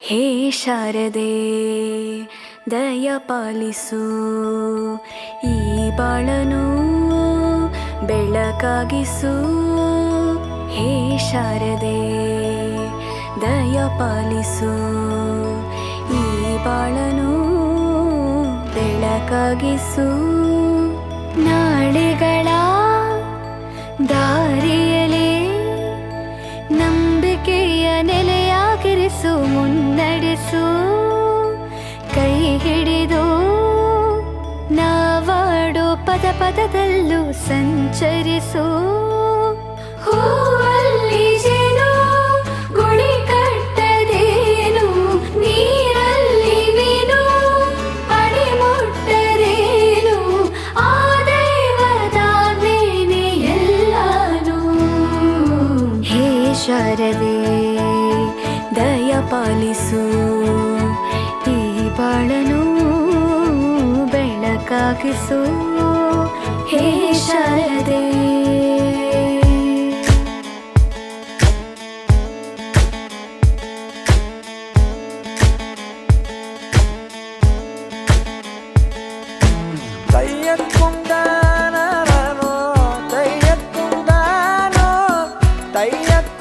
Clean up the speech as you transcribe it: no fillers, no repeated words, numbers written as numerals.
ಹೇ ಶಾರದೆ ದಯ ಪಾಲಿಸು, ಈ ಬಾಳನು ಬೆಳಕಾಗಿಸು. ಹೇ ಶಾರದೆ ದಯ ಪಾಲಿಸು, ಈ ಬಾಳನು ಬೆಳಕಾಗಿಸು. ನಾಳೆಗಳ ದಾರಿಯಲೇ ನಂಬಿಕೆಯ ನೆಲೆಯಾಗಿರಿಸು, ಮುನ್ನಡೆಸು. ಕೈ ಹಿಡಿದು ನಾವಾಡೋ ಪದ ಪದದಲ್ಲೂ ಸಂಚರಿಸು. ಹೂವಲ್ಲಿ ಜೇನು ಗುಡಿ ಕಟ್ಟದೇನು, ನೀರಲ್ಲಿ ಮೀನು ಅಡಿ ಮುಟ್ಟರೇನು, ಆ ದೈವದಾಜ್ಞೆನೇ ಎಲ್ಲಾನು. ಹೇ ಶಾರದೆ ದಯ ಪಾಲಿಸು, ಈ ಬಾಳನು ಬೆಳಕಾಗಿಸು. ಹೇ ಶಾರದೆ തയ്യക്കുണ്ടാനോ തയ്യക്കുണ്ടാനോ തയ്യക്ക